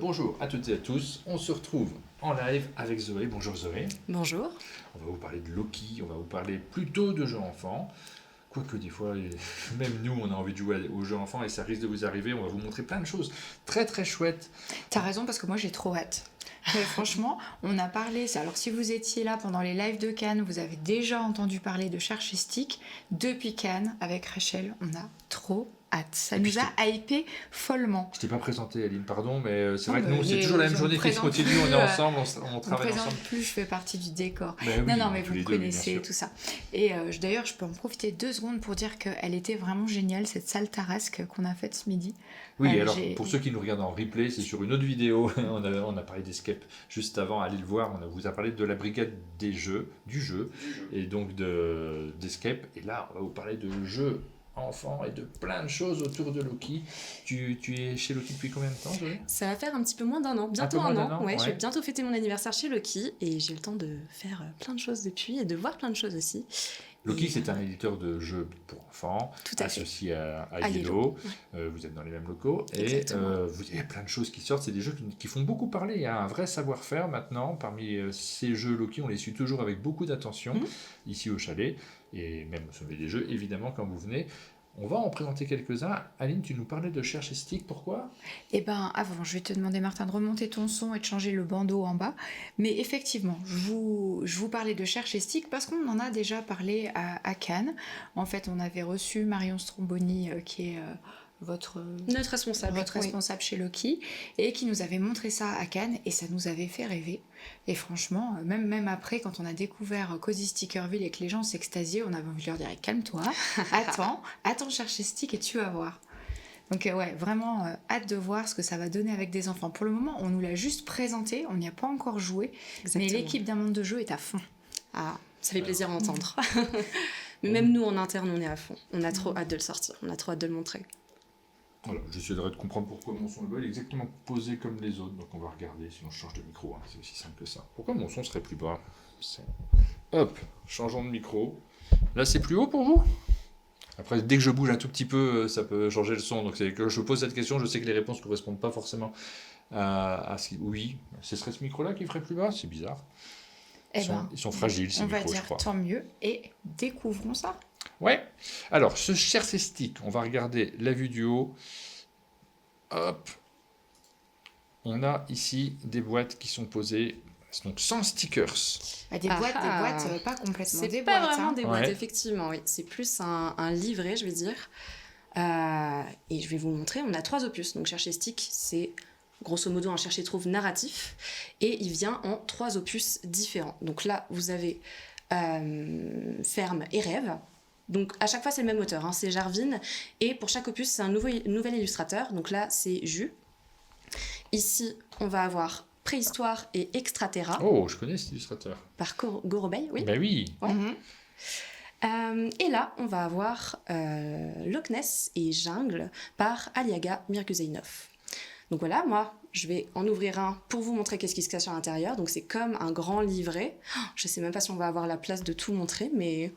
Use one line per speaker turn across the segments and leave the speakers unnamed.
Bonjour à toutes et à tous, on se retrouve en live avec Zoé. Bonjour Zoé.
Bonjour.
On va vous parler de Loki, on va vous parler plutôt de jeux enfants. Quoique des fois, même nous, on a envie de jouer aux jeux enfants et ça risque de vous arriver. On va vous montrer plein de choses très très chouettes.
T'as raison parce que moi j'ai trop hâte. Mais franchement, on a parlé. Alors si vous étiez là pendant les lives de Cannes, vous avez déjà entendu parler de Cherche et Stick. Depuis Cannes, avec Rachel, on a trop hâte. Ça nous a hypé follement.
Je t'ai pas présenté, Aline, pardon, mais c'est
Non,
vrai que nous, c'est toujours la même journée qui se continue. On est ensemble, on travaille ensemble.
Plus, je fais partie du décor.
Ben oui,
non, mais vous
les
me
deux,
connaissez, tout ça. Et d'ailleurs, je peux en profiter 2 secondes pour dire qu'elle était vraiment géniale, cette salle tarasque qu'on a faite ce midi.
Oui, alors pour ceux qui nous regardent en replay, c'est sur une autre vidéo. On a parlé d'Escape juste avant, allez le voir. On vous a parlé de la brigade des jeux, du jeu, et donc d'Escape. Et là, on va vous parler de jeux enfants et de plein de choses autour de Loki. Tu es chez Loki depuis combien de temps, Zoé ?
Ça va faire un petit peu moins d'1 an, bientôt un an. Ouais. Je vais bientôt fêter mon anniversaire chez Loki et j'ai eu le temps de faire plein de choses depuis et de voir plein de choses aussi.
Loki, c'est un éditeur de jeux pour enfants, associé à Yellow. Ouais. Vous êtes dans les mêmes locaux. Exactement. Et il y a plein de choses qui sortent. C'est des jeux qui font beaucoup parler. Il y a un vrai savoir-faire maintenant. Parmi ces jeux Loki, on les suit toujours avec beaucoup d'attention, ici au chalet. Et même au sommet des jeux, évidemment, quand vous venez. On va en présenter quelques-uns. Aline, tu nous parlais de Cherche et Stick, pourquoi ?
Eh bien, avant, je vais te demander, Martin, de remonter ton son et de changer le bandeau en bas. Mais effectivement, je vous parlais de Cherche et Stick parce qu'on en a déjà parlé à Cannes. En fait, on avait reçu Marion Stromboni, qui est
notre responsable
chez Loki, et qui nous avait montré ça à Cannes, et ça nous avait fait rêver. Et franchement, même après, quand on a découvert Cozy Stickerville et que les gens s'extasiaient, on avait envie de leur dire « Calme-toi, attends Cherche et Stick et tu vas voir ». Donc ouais, vraiment hâte de voir ce que ça va donner avec des enfants. Pour le moment, on nous l'a juste présenté, on n'y a pas encore joué. Exactement. Mais l'équipe d'un monde de jeu est à fond.
Ah, ça fait plaisir à entendre. Mais même nous, en interne, on est à fond. On a trop hâte de le sortir, on a trop hâte de le montrer.
Voilà, j'essaierai de comprendre pourquoi mon son est bas. Il est exactement posé comme les autres, donc on va regarder, sinon je change de micro, c'est aussi simple que ça. Pourquoi mon son serait plus bas ? Hop, changeons de micro. Là, c'est plus haut pour vous ? Après, dès que je bouge un tout petit peu, ça peut changer le son. Donc, c'est que je pose cette question, je sais que les réponses ne correspondent pas forcément à ce qui... Oui, ce serait ce micro-là qui ferait plus bas ? C'est bizarre. Ils sont fragiles, ces micros, je crois.
On va dire tant mieux, et découvrons ça.
Ouais. Alors, ce Cherche et Stick, on va regarder la vue du haut. Hop. On a ici des boîtes qui sont posées, donc sans stickers.
Des boîtes, pas complètement
c'est
des
pas
boîtes.
C'est pas vraiment des boîtes, effectivement. Oui. C'est plus un livret, je vais dire. Et je vais vous montrer. On a 3 opus. Donc, Cherche et Stick, c'est grosso modo un cherche-et-trouve narratif. Et il vient en 3 opus différents. Donc là, vous avez Ferme et Rêve. Donc à chaque fois c'est le même auteur, c'est Jarvin, et pour chaque opus c'est un nouvel illustrateur, donc là c'est Jus. Ici on va avoir Préhistoire et Extraterra.
Oh, je connais cet illustrateur.
Par Gorobei, oui.
Ben oui.
Ouais. Et là on va avoir Loch Ness et Jungle par Aliaga Mirguzeinov. Donc voilà, moi je vais en ouvrir un pour vous montrer qu'est-ce qui se cache à l'intérieur, donc c'est comme un grand livret. Je sais même pas si on va avoir la place de tout montrer, mais...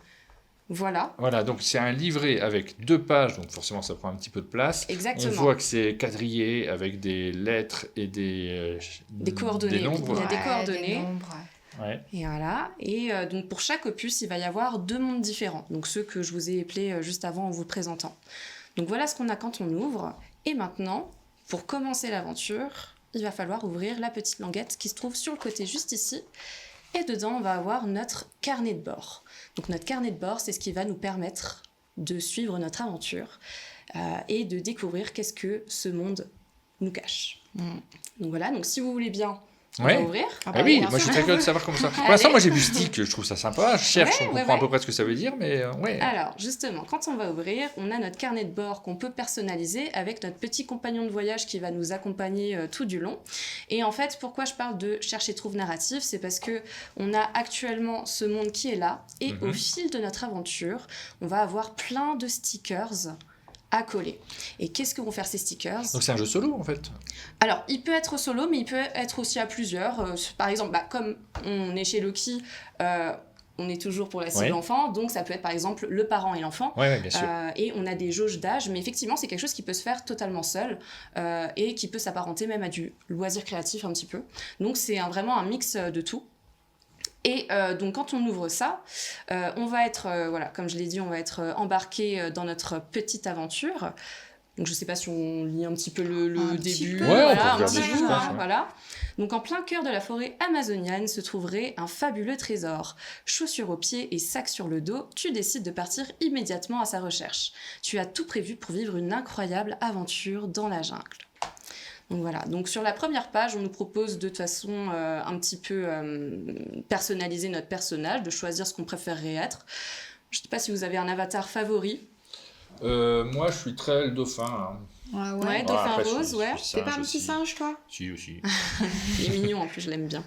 Voilà,
donc c'est un livret avec 2 pages, donc forcément ça prend un petit peu de place.
Exactement.
On voit que c'est quadrillé avec des lettres et des
coordonnées.
Des nombres.
Il y a des coordonnées.
Des nombres.
Ouais.
Et voilà. Et donc pour chaque opus, il va y avoir 2 mondes différents. Donc ceux que je vous ai appelés juste avant en vous présentant. Donc voilà ce qu'on a quand on ouvre. Et maintenant, pour commencer l'aventure, il va falloir ouvrir la petite languette qui se trouve sur le côté juste ici. Et dedans, on va avoir notre carnet de bord. Donc notre carnet de bord, c'est ce qui va nous permettre de suivre notre aventure et de découvrir qu'est-ce que ce monde nous cache. Donc voilà, donc si vous voulez bien, on va ouvrir.
Oui, moi je suis très curieux de savoir comment ça... Pour l'instant, moi j'ai vu Stick, je trouve ça sympa, je cherche, on comprend à peu près ce que ça veut dire, mais ouais.
Alors justement, quand on va ouvrir, on a notre carnet de bord qu'on peut personnaliser avec notre petit compagnon de voyage qui va nous accompagner tout du long. Et en fait, pourquoi je parle de cherche et trouve narratif, c'est parce que on a actuellement ce monde qui est là, et au fil de notre aventure, on va avoir plein de stickers à coller. Et qu'est-ce que vont faire ces stickers ?
Donc c'est un jeu solo en fait ?
Alors, il peut être solo, mais il peut être aussi à plusieurs. Par exemple, comme on est chez Loki, on est toujours pour la cible
Ouais.
enfant, donc ça peut être par exemple le parent et l'enfant.
Ouais, bien sûr.
Et on a des jauges d'âge, mais effectivement, c'est quelque chose qui peut se faire totalement seul et qui peut s'apparenter même à du loisir créatif un petit peu. Donc, c'est vraiment un mix de tout. Et donc, quand on ouvre ça, on va être, voilà, comme je l'ai dit, on va être embarqué dans notre petite aventure. Donc, je ne sais pas si on lit un petit peu le
Un petit
début.
peu.
Ouais, on peut
Voilà, un
regarder,
petit
je
peu,
pense,
hein,
ouais.
voilà. Donc, en plein cœur de la forêt amazonienne se trouverait un fabuleux trésor. Chaussures aux pieds et sac sur le dos, tu décides de partir immédiatement à sa recherche. Tu as tout prévu pour vivre une incroyable aventure dans la jungle. Donc voilà, donc sur la première page, on nous propose de toute façon un petit peu personnaliser notre personnage, de choisir ce qu'on préférerait être. Je ne sais pas si vous avez un avatar favori.
Moi, je suis très le dauphin. Hein.
Ouais, dauphin
après,
rose, ouais.
T'es pas un petit singe, toi?
Si, aussi.
Il est mignon en plus, je l'aime bien.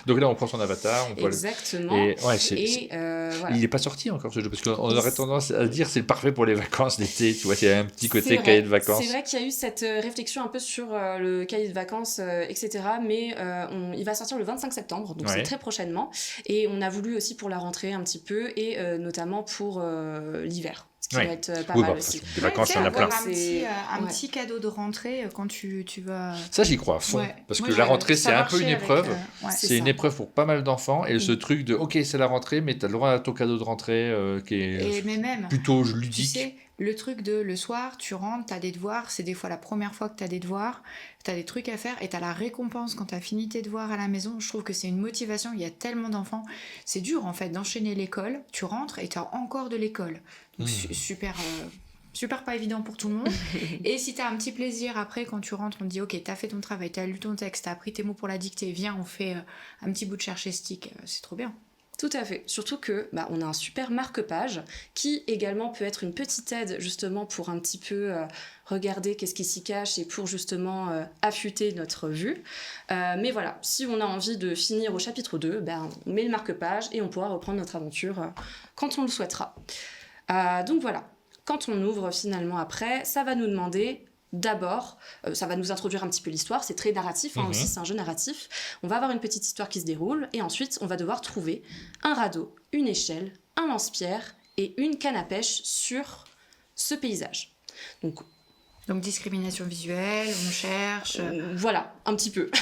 Donc là, on prend son avatar. On voit
Exactement.
Et ouais,
Voilà.
il n'est pas sorti encore ce jeu, parce qu'on aurait tendance à dire c'est parfait pour les vacances d'été, tu vois, il y a un petit côté
C'est vrai.
cahier de vacances.
C'est vrai qu'il y a eu cette réflexion un peu sur le cahier de vacances, etc. Mais il va sortir le 25 septembre, donc
Ouais.
c'est très prochainement. Et on a voulu aussi pour la rentrée un petit peu, et notamment pour l'hiver, ce qui
Ouais.
va être pas
Oui,
mal
bah,
aussi.
des vacances, il y en a
avoir
plein.
un petit, un
Ouais.
petit cadeau de rentrée quand tu vas...
Ça, j'y crois à fond,
Ouais.
parce
Moi,
que
je-
la rentrée,
ça
c'est un peu une
marchait avec,
épreuve.
ouais.
C'est
C'est une
ça.
épreuve pour pas mal d'enfants, et ce truc de, ok, c'est la rentrée, mais t'as le droit à ton cadeau de rentrée qui est
Mais même,
plutôt
tu
ludique.
sais, le truc de le soir, tu rentres, t'as des devoirs, c'est des fois la première fois que t'as des devoirs, t'as des trucs à faire et t'as la récompense quand t'as fini tes devoirs à la maison. Je trouve que c'est une motivation, il y a tellement d'enfants. C'est dur en fait d'enchaîner l'école, tu rentres et t'as encore de l'école. Donc super... super pas évident pour tout le monde. Et si t'as un petit plaisir après quand tu rentres, on te dit ok, t'as fait ton travail, t'as lu ton texte, t'as appris tes mots pour la dictée, viens, on fait un petit bout de chercher-stick, c'est trop bien.
Tout à fait. Surtout que on a un super marque-page qui également peut être une petite aide justement pour un petit peu regarder qu'est-ce qui s'y cache et pour justement affûter notre vue. Mais voilà, si on a envie de finir au chapitre 2, on met le marque-page et on pourra reprendre notre aventure quand on le souhaitera. Donc voilà, quand on ouvre finalement après, ça va nous demander... D'abord, ça va nous introduire un petit peu l'histoire, c'est très narratif aussi, c'est un jeu narratif. On va avoir une petite histoire qui se déroule et ensuite on va devoir trouver un radeau, une échelle, un lance-pierre et une canne à pêche sur ce paysage. Donc
discrimination visuelle, on cherche...
voilà, un petit peu.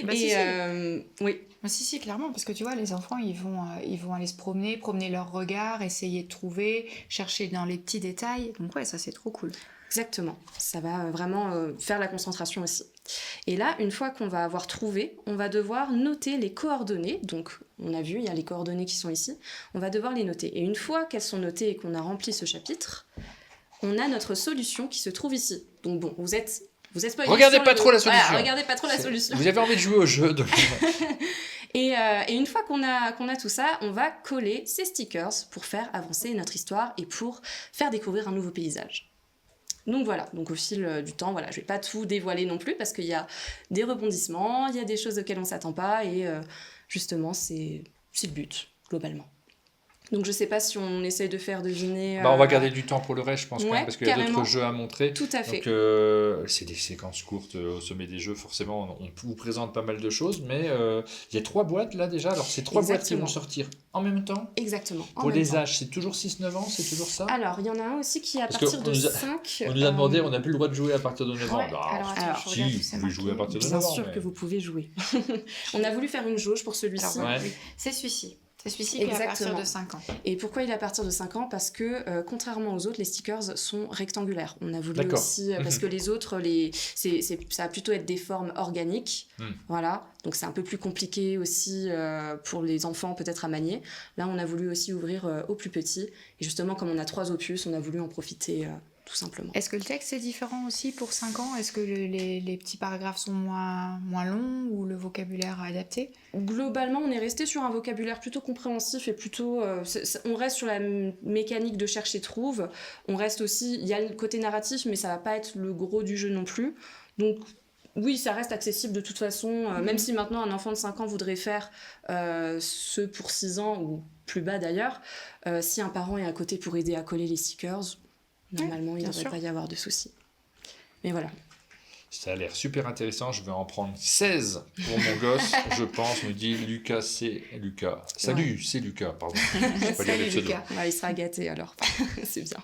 Bah,
et
si.
oui,
Ah, si, clairement, parce que tu vois, les enfants, ils vont aller se promener leur regard, essayer de trouver, chercher dans les petits détails. Donc ouais, ça c'est trop cool.
exactement. Ça va vraiment faire la concentration aussi. Et là, une fois qu'on va avoir trouvé, on va devoir noter les coordonnées. Donc, on a vu, il y a les coordonnées qui sont ici. On va devoir les noter. Et une fois qu'elles sont notées et qu'on a rempli ce chapitre, on a notre solution qui se trouve ici. Donc bon, vous êtes spoilés
Regardez
sur
pas trop la solution.
Voilà, regardez pas trop la solution.
Vous avez envie de jouer au jeu, donc...
Et une fois qu'on a tout ça, on va coller ces stickers pour faire avancer notre histoire et pour faire découvrir un nouveau paysage. Donc voilà, donc au fil du temps, voilà, je vais pas tout dévoiler non plus parce qu'il y a des rebondissements, il y a des choses auxquelles on s'attend pas et justement c'est le but globalement. Donc je sais pas si on essaye de faire deviner...
on va garder du temps pour le reste, je pense, quand
ouais,
même, parce qu'il y a
carrément.
d'autres jeux à montrer.
Tout à fait.
Donc, c'est des séquences courtes au sommet des jeux, forcément, on vous présente pas mal de choses, mais il y a 3 boîtes là déjà. Alors, c'est 3 boîtes qui vont sortir en même temps.
Exactement.
Pour les âges, c'est toujours 6-9 ans, c'est toujours ça?
Alors, il y en a un aussi qui est à
Parce
partir
qu'on
de
nous a-
5.
On nous a demandé, on n'a plus le droit de jouer à partir de 9 ans.
Ouais,
Bah,
alors, attends,
alors,
je
si,
regarde où
vous
c'est
pouvez jouer à
marqué.
partir de
Bien
9 ans.
sûr
mais-
que vous pouvez jouer. On a voulu faire une jauge pour celui-ci.
Alors,
Ouais.
oui, c'est celui-ci. C'est celui-ci qui est à partir
Exactement.
de 5 ans.
Et pourquoi il est à partir de 5 ans? Parce que, contrairement aux autres, les stickers sont rectangulaires. On a voulu
D'accord.
aussi... parce que les autres, ça va plutôt être des formes organiques. Voilà. Donc, c'est un peu plus compliqué aussi pour les enfants, peut-être, à manier. Là, on a voulu aussi ouvrir aux plus petits. Et justement, comme on a 3 opus, on a voulu en profiter tout simplement.
Est-ce que le texte est différent aussi pour 5 ans? Est-ce que les petits paragraphes sont moins longs ou le vocabulaire adapté?
Globalement, on est resté sur un vocabulaire plutôt compréhensif et plutôt... on reste sur la mécanique de cherche-et-trouve. On reste aussi... Il y a le côté narratif, mais ça va pas être le gros du jeu non plus. Donc, oui, ça reste accessible de toute façon. Même si maintenant, un enfant de 5 ans voudrait faire ce pour 6 ans, ou plus bas d'ailleurs, si un parent est à côté pour aider à coller les stickers, normalement, il ne devrait pas y avoir de soucis. Mais voilà.
Ça a l'air super intéressant, je vais en prendre 16 pour mon gosse, je pense, me dit Lucas, c'est Lucas. Salut, c'est Lucas, pardon. Je sais pas lire les
Salut
pseudos.
Lucas.
Ouais, il sera gâté alors. C'est bien.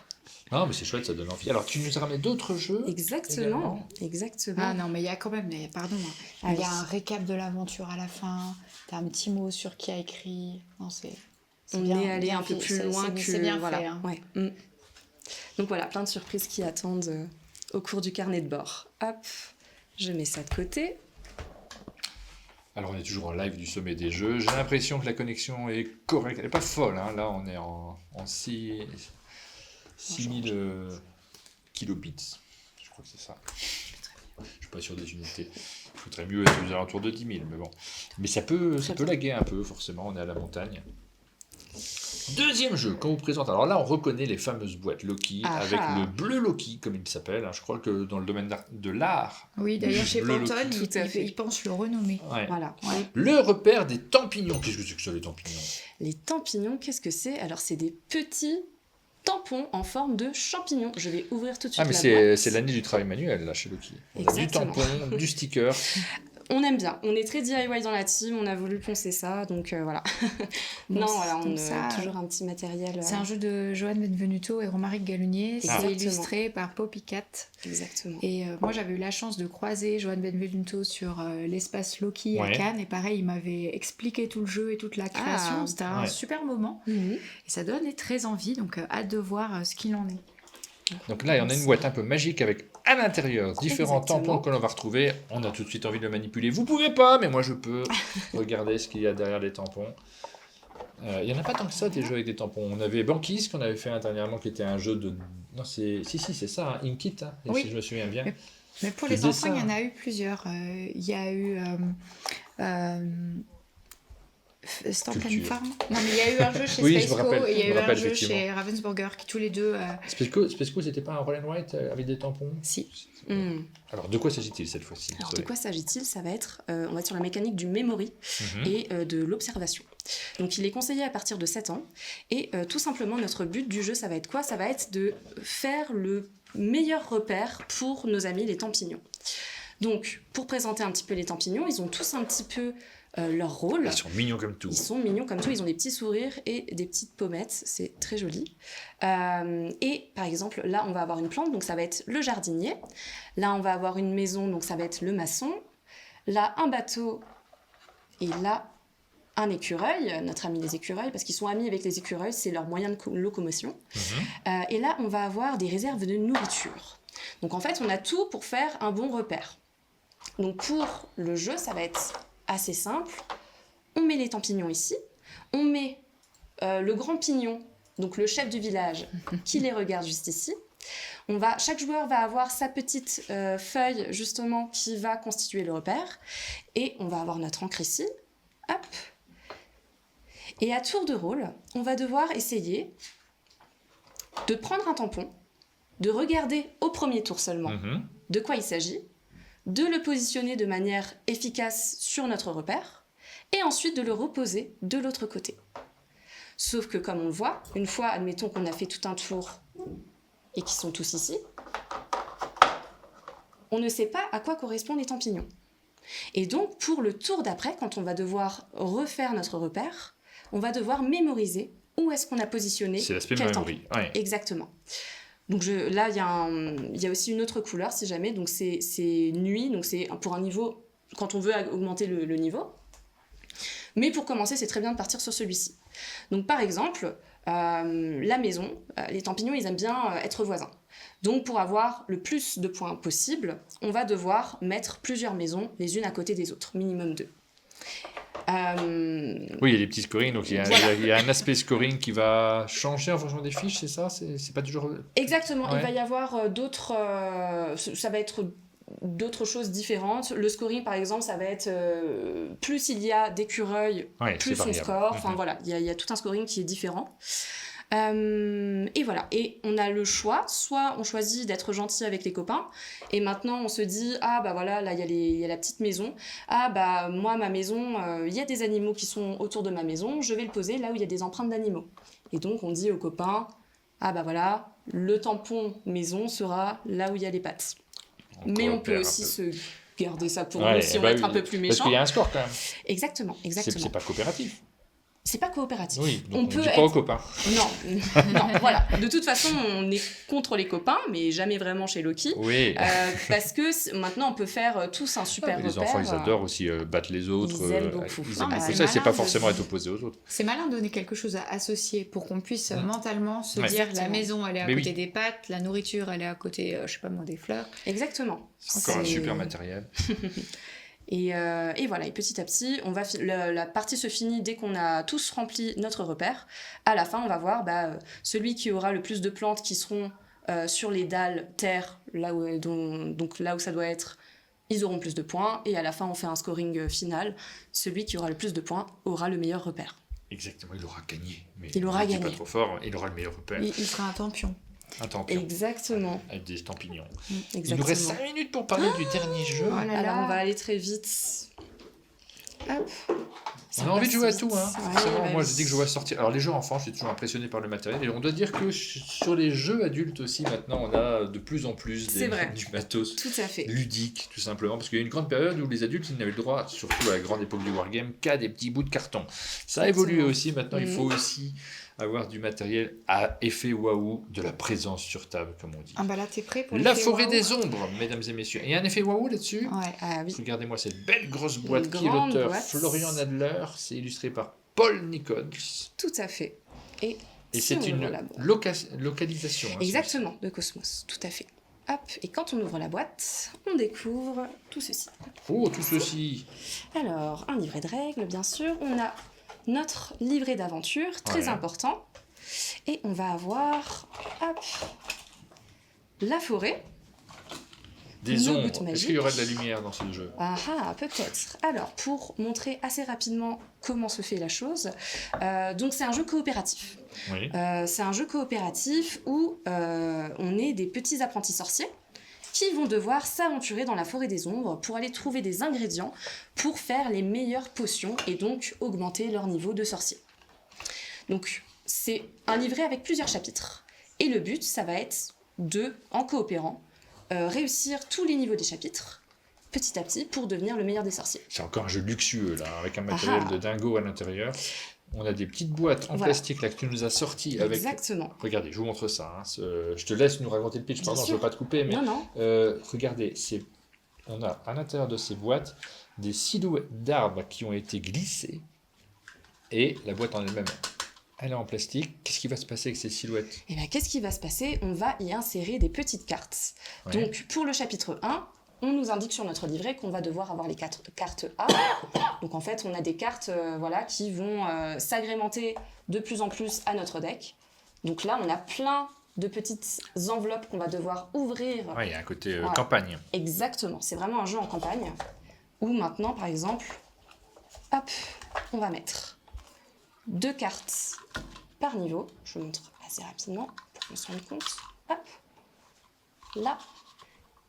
Non, mais c'est chouette, ça donne envie. Alors, tu nous as ramené d'autres jeux
Exactement.
Ah non, mais il y a quand même, pardon, il y
Allez.
a un récap de l'aventure à la fin, t'as un petit mot sur qui a écrit. Non, c'est
On
bien,
est allé
bien
un peu
fait,
plus
c'est-
loin
c'est-
que...
C'est bien
voilà.
fait. Hein.
Ouais. Donc voilà, plein de surprises qui attendent au cours du carnet de bord. Hop, je mets ça de côté.
Alors, on est toujours en live du sommet des jeux. J'ai l'impression que la connexion est correcte. Elle n'est pas folle, hein. Là, on est en 6000 kilobits. Je crois que c'est ça. Je ne suis pas sûr des unités. Il faudrait mieux être aux alentours de 10 000, mais bon. Mais ça peut laguer un peu, forcément. On est à la montagne. Deuxième jeu qu'on vous présente. Alors là, on reconnaît les fameuses boîtes Loki,
Ah
avec
ah.
le bleu Loki, comme il s'appelle. Hein. Je crois que dans le domaine de l'art.
Oui, d'ailleurs, chez
Bleu
Pantone,
Loki.
Tout à fait.
ils pensent le renommer.
Ouais.
Voilà.
Le repère des champignons. Qu'est-ce que c'est que ça, les champignons?
Les champignons, qu'est-ce que c'est? Alors, c'est des petits tampons en forme de champignons. Je vais ouvrir tout de suite
Ah, mais
la
c'est
boîte.
c'est l'année du travail manuel, là, chez Loki. Du
Exactement.
tampon, du sticker.
On aime bien. On est très DIY dans la team. On a voulu poncer ça. Donc voilà.
Bon,
Non, voilà, on
donc ça,
a toujours un petit matériel.
C'est un jeu de Johan Benvenuto et Romaric Galunier. C'est
Exactement.
illustré par Poppycat.
Exactement.
Et moi, j'avais eu la chance de croiser Johan Benvenuto sur l'espace Loki à
Ouais.
Cannes. Et pareil, il m'avait expliqué tout le jeu et toute la création.
Ah,
C'était un
ouais.
super moment.
Mhm.
Et ça donnait très envie. Donc, hâte de voir ce qu'il en est.
Donc là, il y en a une boîte un peu magique avec à l'intérieur différents
Exactement.
tampons que l'on va retrouver. On a tout de suite envie de le manipuler. Vous pouvez pas, mais moi je peux. Regardez ce qu'il y a derrière les tampons. Il n'y en a pas tant que ça, des jeux avec des tampons. On avait Banquise qu'on avait fait dernièrement, qui était un jeu de... Non, c'est... Si, c'est ça, hein, Inkit, hein,
Oui.
si je me souviens bien.
Mais pour
De
les enfants, il y
dessin.
en a eu plusieurs. Il y a eu Stamp
Culture.
Farm. Non, mais il y a eu un jeu chez
Oui, je me
Spaceko
rappelle,
et il y a
je me
eu un
rappelle,
jeu
effectivement.
chez Ravensburger qui tous les deux.
Spesco, c'était pas un roll and white avec des tampons?
Si.
Mhm.
Alors, de quoi s'agit-il cette fois-ci?
Alors, de
Désolé.
quoi s'agit-il? Ça va être, on va être sur la mécanique du memory
Mhm.
et de l'observation. Donc, il est conseillé à partir de 7 ans. Et tout simplement, notre but du jeu, ça va être quoi? Ça va être de faire le meilleur repère pour nos amis les champignons. Donc, pour présenter un petit peu les champignons, ils ont tous un petit peu leur rôle.
Ils sont mignons comme tout.
Ils sont mignons comme tout, ils ont des petits sourires et des petites pommettes, c'est très joli. Et par exemple, là on va avoir une plante, donc ça va être le jardinier. Là on va avoir une maison, donc ça va être le maçon. Là un bateau et là un écureuil, notre ami les écureuils, parce qu'ils sont amis avec les écureuils, c'est leur moyen de locomotion.
Mhm.
Et là on va avoir des réserves de nourriture. Donc en fait on a tout pour faire un bon repère. Donc pour le jeu, ça va être assez simple. On met les champignons ici. On met le grand pignon, donc le chef du village, qui les regarde juste ici. Chaque joueur va avoir sa petite feuille, justement, qui va constituer le repère. Et on va avoir notre encre ici. Hop. Et à tour de rôle, on va devoir essayer de prendre un tampon, de regarder au premier tour seulement
Mhm.
de quoi il s'agit, de le positionner de manière efficace sur notre repère, et ensuite de le reposer de l'autre côté. Sauf que comme on le voit, une fois, admettons qu'on a fait tout un tour et qu'ils sont tous ici, on ne sait pas à quoi correspondent les champignons. Et donc, pour le tour d'après, quand on va devoir refaire notre repère, on va devoir mémoriser où est-ce qu'on a positionné
C'est l'aspect
quel tampon.
memory. Ouais.
Exactement. Donc là, il y a aussi une autre couleur, si jamais. Donc c'est nuit, donc c'est pour un niveau, quand on veut augmenter le niveau. Mais pour commencer, c'est très bien de partir sur celui-ci. Donc par exemple, la maison, les champignons, ils aiment bien être voisins. Donc pour avoir le plus de points possible, on va devoir mettre plusieurs maisons les unes à côté des autres, minimum 2.
Oui, il y a des petits scorings, donc
Voilà.
il y a un aspect scoring qui va changer en fonction des fiches, c'est ça? C'est pas toujours...
Exactement,
Ouais.
il va y avoir d'autres... ça va être d'autres choses différentes. Le scoring, par exemple, ça va être... plus il y a d'écureuils,
Ouais,
plus
c'est
on
variable.
score. Enfin
Mhm.
voilà, il y a tout un scoring qui est différent. Et voilà, et on a le choix, soit on choisit d'être gentil avec les copains, et maintenant on se dit, ah bah voilà, là il y a la petite maison, ah bah moi ma maison, il y a des animaux qui sont autour de ma maison, je vais le poser là où il y a des empreintes d'animaux. Et donc on dit aux copains, ah bah voilà, le tampon maison sera là où il y a les pattes. Mais on peut
coopère
aussi
un
se garder ça pour
Ouais,
nous si on
bah
veut être
oui,
un peu plus
Parce
méchant.
qu'il y a un score quand même.
Exactement.
C'est pas coopératif.
C'est pas coopératif.
Oui, donc
on
on
peut
dit pas
être...
aux copains.
Non, non, voilà. De toute façon, on est contre les copains, mais jamais vraiment chez Loki.
Oui.
Parce que maintenant, on peut faire tous un super
Mais les
repère.
enfants, ils adorent aussi battre les autres.
Ils aiment beaucoup.
Ils
Non,
aiment
mais
beaucoup
c'est
ça, c'est
malin
pas
de-
forcément être opposé aux autres.
C'est malin de donner quelque chose à associer pour qu'on puisse mentalement se
Ouais.
dire la
Exactement.
maison elle est à
Mais
côté
oui.
des pâtes, la nourriture elle est à côté, je sais pas moi, des fleurs.
Exactement.
C'est encore un
C'est-
super matériel.
Et voilà, et petit à petit, la partie se finit dès qu'on a tous rempli notre repère. À la fin, on va voir celui qui aura le plus de plantes qui seront sur les dalles terre, donc là où ça doit être, ils auront plus de points. Et à la fin, on fait un scoring final. Celui qui aura le plus de points aura le meilleur repère.
Exactement, il aura gagné. Mais
Il aura
ne dis
gagné.
pas trop fort, il aura le meilleur repère.
Il sera un champion.
Un tempion.
Exactement.
Avec des champignons.
Exactement.
Il nous reste 5 minutes pour parler du dernier jeu.
Oh là
Alors,
là.
on va aller très vite. Hop.
On a envie de jouer à tout, hein.
Ouais,
Forcément,
bah
moi,
oui.
je dis que je vois sortir. Alors, les jeux enfants, je suis toujours impressionné par le matériel. Et on doit dire que sur les jeux adultes aussi, maintenant, on a de plus en plus
C'est vrai.
du matos
Tout à fait.
ludique, tout simplement. Parce qu'il y a une grande période où les adultes, ils n'avaient le droit, surtout à la grande époque du wargame, qu'à des petits bouts de carton. Ça a évolué
Exactement.
aussi. Maintenant, il faut aussi avoir du matériel à effet waouh, de la présence sur table, comme on dit.
Ah bah là t'es prêt pour
La
l'effet
forêt
waouh
des ombres, mesdames et messieurs. Il y a un effet waouh là-dessus.
Ouais.
Ah oui.
Regardez-moi cette belle grosse boîte qui est
grande
l'auteur
boîte.
Florian Nadler. C'est illustré par Paul Nichols.
Tout à fait. Et
Et
si
c'est
on
une
ouvre la boîte.
localisation. hein,
Exactement, de Cosmos, tout à fait. Hop, et quand on ouvre la boîte, on découvre tout ceci.
Oh, tout ceci.
Alors, un livret de règles, bien sûr. On a notre livret d'aventure, très
Ouais.
important. Et on va avoir, hop, la forêt.
Des
Nos
ombres.
gouttes
Est-ce
magiques.
qu'il y aurait de la lumière dans ce jeu?
Ah ah, peut-être. Alors, pour montrer assez rapidement comment se fait la chose, donc c'est un jeu coopératif.
Oui.
C'est un jeu coopératif où on est des petits apprentis sorciers qui vont devoir s'aventurer dans la forêt des ombres pour aller trouver des ingrédients pour faire les meilleures potions et donc augmenter leur niveau de sorcier. Donc c'est un livret avec plusieurs chapitres. Et le but, ça va être de, en coopérant, réussir tous les niveaux des chapitres petit à petit pour devenir le meilleur des sorciers.
C'est encore un jeu luxueux, là, avec un matériel
Ah.
de dingo à l'intérieur. On a des petites boîtes en
Voilà.
plastique là, que tu nous as sorties avec.
Exactement.
Regardez, je vous montre ça. hein. Je te laisse nous raconter le pitch,
Bien
pardon, je ne
sûr.
veux pas te couper, mais
Non, non.
regardez, on a à l'intérieur de ces boîtes des silhouettes d'arbres qui ont été glissées et la boîte en elle-même, elle est en plastique. Qu'est-ce qui va se passer avec ces silhouettes?
Et bien, qu'est-ce qui va se passer? On va y insérer des petites cartes.
Ouais.
Donc, pour le chapitre 1, on nous indique sur notre livret qu'on va devoir avoir les cartes A. Donc, en fait, on a des cartes qui vont s'agrémenter de plus en plus à notre deck. Donc là, on a plein de petites enveloppes qu'on va devoir ouvrir.
Ouais, il y a un côté
Voilà.
campagne.
Exactement, c'est vraiment un jeu en campagne. Où maintenant, par exemple, hop, on va mettre 2 cartes par niveau. Je vous montre assez rapidement pour qu'on se rende compte. Hop, là.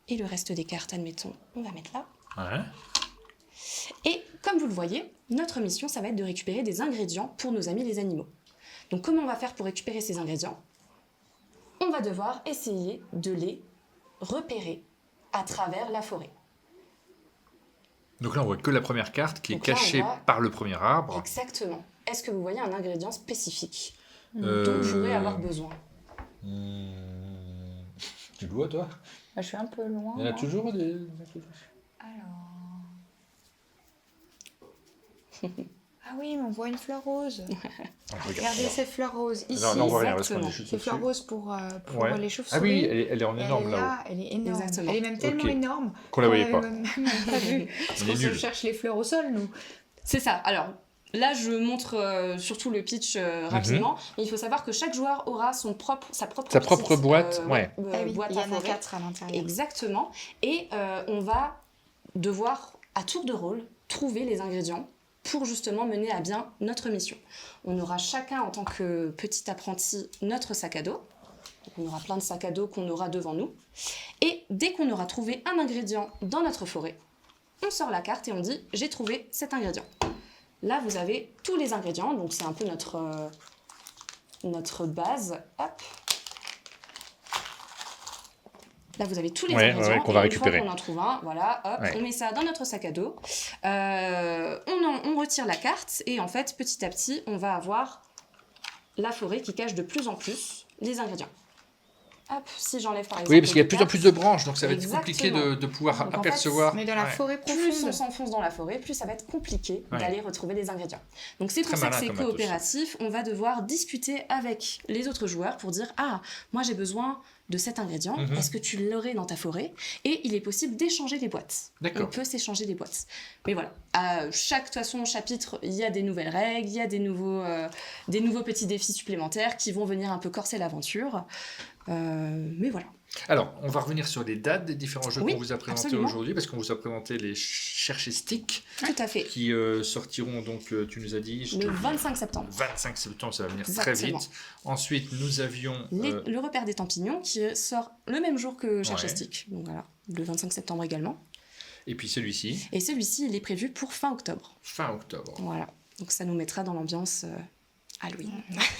Et le reste des cartes, admettons, on va mettre là.
Ouais.
Et comme vous le voyez, notre mission, ça va être de récupérer des ingrédients pour nos amis les animaux. Donc comment on va faire pour récupérer ces ingrédients? On va devoir essayer de les repérer à travers la forêt.
Donc là, on voit que la première carte qui est
Donc là, on
cachée
voit-
par le premier arbre.
Exactement. Est-ce que vous voyez un ingrédient spécifique
Euh,
dont on pourrait avoir besoin?
Tu le vois, toi?
Bah, je suis un peu loin.
Il y en a
moi.
toujours des.
Alors. Ah oui, mais on voit une fleur rose. Regardez cette fleur rose ici.
Non, on voit rien parce qu'on
exactement.
est juste
C'est fleur
au-dessus.
rose pour
Ouais.
les chauves-souris.
Ah oui, elle est en
Elle
énorme
est
là-haut.
là, elle est énorme.
Exactement.
Elle est même tellement
Ok.
énorme
Qu'on la voyait
qu'on
pas.
l'avait même pas vue. Parce
On
qu'on
est
se
nuls.
cherche les fleurs au sol, nous.
C'est ça. Alors, là, je montre surtout le pitch rapidement. Et il faut savoir que chaque joueur aura sa propre
Sa
petite,
propre boîte, ouais.
Ah oui,
boîte
il y
à
en a
forêt.
4 à l'intérieur.
Exactement. Et on va devoir, à tour de rôle, trouver les ingrédients pour justement mener à bien notre mission. On aura chacun, en tant que petit apprenti, notre sac à dos. Donc, on aura plein de sacs à dos qu'on aura devant nous. Et dès qu'on aura trouvé un ingrédient dans notre forêt, on sort la carte et on dit « j'ai trouvé cet ingrédient ». Là, vous avez tous les ingrédients, donc c'est un peu notre base. Hop. Là, vous avez tous les
Ouais,
ingrédients.
qu'on va
et une fois
récupérer.
qu'on en trouve un, voilà, hop,
Ouais.
on met ça dans notre sac à dos. On retire la carte et en fait, petit à petit, on va avoir la forêt qui cache de plus en plus les ingrédients. Hop, si j'enlève par exemple.
Oui, parce qu'il y a de
les
plus en
cartes,
plus de branches, donc ça va être compliqué
Exactement.
de pouvoir
Donc, en fait,
apercevoir.
On est dans la
Ouais.
forêt
Plus on
profonde.
s'enfonce dans la forêt, plus ça va être compliqué
Ouais.
d'aller retrouver les ingrédients. Donc c'est pour
Très
ça que
malin
c'est
comme matos.
coopératif. On va devoir discuter avec les autres joueurs pour dire ah moi j'ai besoin de cet ingrédient.
Mhm.
Est-ce que tu l'aurais dans ta forêt? Et il est possible d'échanger les boîtes.
D'accord.
On peut s'échanger des boîtes. Mais voilà, à chaque de toute façon chapitre, il y a des nouvelles règles, il y a des nouveaux petits défis supplémentaires qui vont venir un peu corser l'aventure. Mais voilà.
Alors, on va revenir sur les dates des différents jeux
Oui,
qu'on vous a présentés
absolument.
aujourd'hui, parce qu'on vous a présenté les Chercher Stick,
Tout à fait.
qui sortiront donc, tu nous as dit,
Le 25 septembre.
25 septembre, ça va venir
Exactement.
très vite. Ensuite, nous avions...
Le repère des champignons qui sort le même jour que Chercher
Ouais.
Stick. Donc voilà, le 25 septembre également.
Et puis celui-ci,
Et celui-ci, il est prévu pour fin octobre.
fin octobre.
Voilà. Donc ça nous mettra dans l'ambiance Halloween.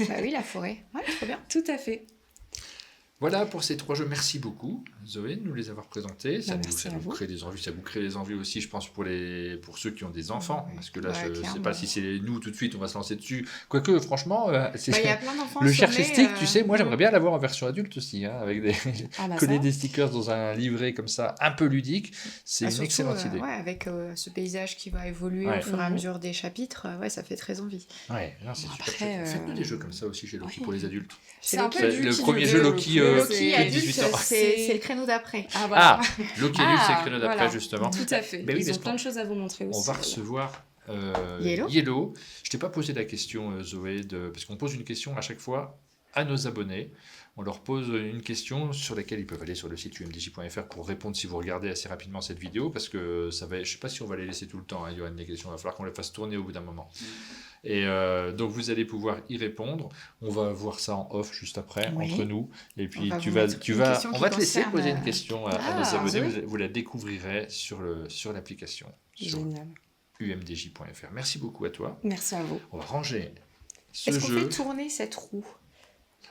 Bah oui, la forêt. Ouais, trop bien.
Tout à fait.
Voilà pour ces 3 jeux. Merci beaucoup, Zoé, de nous les avoir présentés. Ça,
Merci à
nous
vous.
crée des envies. Ça vous crée des envies aussi, je pense, pour ceux qui ont des enfants.
Ouais.
Parce que là,
Ouais,
je ne sais
clairement.
pas si c'est nous tout de suite, on va se lancer dessus. Quoique, franchement, c'est...
Bah, il y a plein d'enfants.
Le
sur
Chercher
les,
Stick, tu sais, moi j'aimerais bien l'avoir en version adulte aussi, hein, avec des...
Ah bah
coller
ça.
des stickers dans un livret comme ça, un peu ludique. C'est une
surtout,
excellente idée.
Ouais, avec ce paysage qui va évoluer
Ouais.
au fur et à
Mhm.
mesure des chapitres, ouais, ça fait très envie.
Ouais, non, c'est super
Après,
chouette. Faites-nous des jeux comme ça aussi chez Loki
oui.
pour les adultes.
C'est un peu
Le
Lucky
premier
le
jeu
jeu,
Loki,
le
Loki
plus de
adulte,
18 ans.
c'est le créneau d'après.
Ah voilà.
Ah, Loki adulte, c'est le créneau d'après,
voilà.
justement.
Tout à fait.
Ben oui,
Ils
parce
ont plein de choses à vous montrer aussi.
On va recevoir
Yellow.
Je t'ai pas posé la question, Zoé, parce qu'on pose une question à chaque fois à nos abonnés. On leur pose une question sur laquelle ils peuvent aller sur le site umdj.fr pour répondre si vous regardez assez rapidement cette vidéo, parce que ça va, je sais pas si on va les laisser tout le temps, hein, Johan, les questions, il va falloir qu'on les fasse tourner au bout d'un moment. Et donc vous allez pouvoir y répondre. On va voir ça en off juste après,
Oui.
entre nous. Et
On
puis
va
tu
vous
vas,
mettre
tu
une
vas,
question
on
qui
va te laisser
concerne,
poser une question à nos
Ah,
abonnés.
oui.
Vous la découvrirez sur l'application, sur
Génial.
umdj.fr. Merci beaucoup à toi.
Merci à vous.
On va ranger ce
Est-ce qu'on
jeu.
fait tourner cette roue?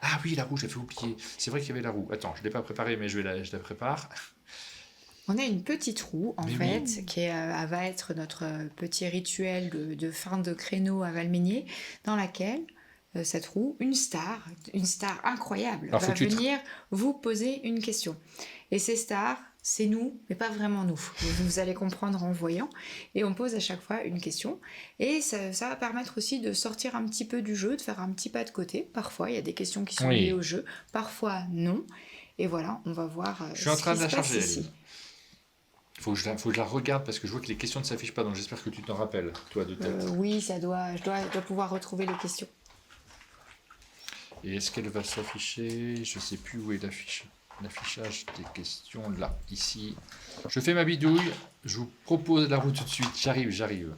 Ah oui, la roue, j'ai fait oublier. C'est vrai qu'il y avait la roue. Attends, je ne l'ai pas préparée, mais je la prépare.
On a une petite roue, en
Mais
fait,
oui.
qui va être notre petit rituel de fin de créneau à Valménier, dans laquelle cette roue, une star incroyable,
Alors, faut
va
que tu te-
venir vous poser une question. Et ces stars, c'est nous, mais pas vraiment nous. Vous allez comprendre en voyant. Et on pose à chaque fois une question. Et ça va permettre aussi de sortir un petit peu du jeu, de faire un petit pas de côté. Parfois, il y a des questions qui sont
Oui.
liées au jeu. Parfois, non. Et voilà, on va voir
Je suis en
ce
train
qui
de la
se passe
charger,
ici.
Aline. Faut que je la regarde parce que je vois que les questions ne s'affichent pas, donc j'espère que tu t'en rappelles, toi, de tête.
Oui, je dois pouvoir retrouver les questions.
Et est-ce qu'elle va s'afficher? Je ne sais plus où est l'affichage des questions, là, ici. Je fais ma bidouille, je vous propose la roue tout de suite. J'arrive.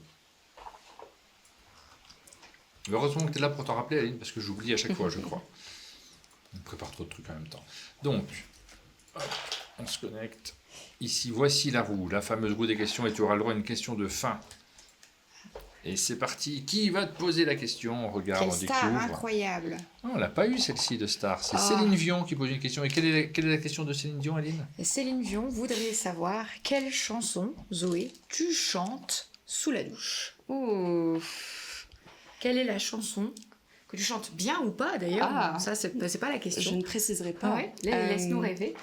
Heureusement que tu es là pour t'en rappeler, Aline, parce que j'oublie à chaque fois, je crois. On prépare trop de trucs en même temps. Donc, hop, on se connecte. Ici, voici la roue, la fameuse roue des questions, et tu auras le droit à une question de fin. Et c'est parti. Qui va te poser la question? On regarde,
Quelle
on
star
découvre.
incroyable.
Non, on l'a pas eu celle-ci de star. C'est
Ah.
Céline Vion qui pose une question. Et quelle est la question de Céline Dion, Aline?
Céline Vion voudrait savoir quelle chanson, Zoé, tu chantes sous la douche.
Ouh.
Quelle est la chanson que tu chantes bien ou pas d'ailleurs?
Ah.
Ça, c'est pas la
Je
question.
ne préciserai
Ah
pas.
ouais, laisse-nous rêver.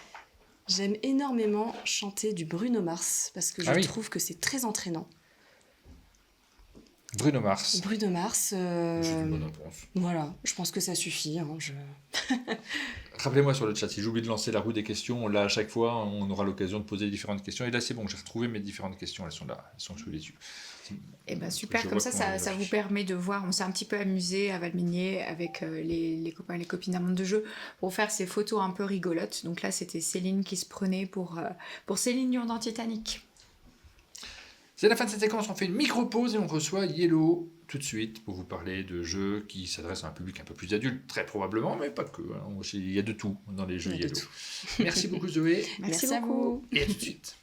J'aime énormément chanter du Bruno Mars parce que je
Ah oui.
trouve que c'est très entraînant.
Bruno Mars.
Bruno Mars,
C'est une bonne réponse.
voilà, je pense que ça suffit. Hein,
Rappelez-moi sur le chat, si j'oublie de lancer la roue des questions, là à chaque fois on aura l'occasion de poser différentes questions. Et là c'est bon, j'ai retrouvé mes différentes questions, elles sont là, elles sont sous les yeux.
Eh ben super,
Je
comme
vois
ça,
qu'on les
ça vous
affiche.
permet de voir. On s'est un petit peu amusé à Valménier avec les copains et les copines d'un monde de jeu pour faire ces photos un peu rigolotes. Donc là, c'était Céline qui se prenait pour Céline Dion dans Titanic.
C'est la fin de cette séquence, on fait une micro-pause et on reçoit Yellow tout de suite pour vous parler de jeux qui s'adressent à un public un peu plus adulte, très probablement, mais pas que. Hein. Il y a de tout dans les jeux
Il y a de
Yellow. Merci beaucoup Zoé,
Merci
à
beaucoup.
vous.
et à tout de suite.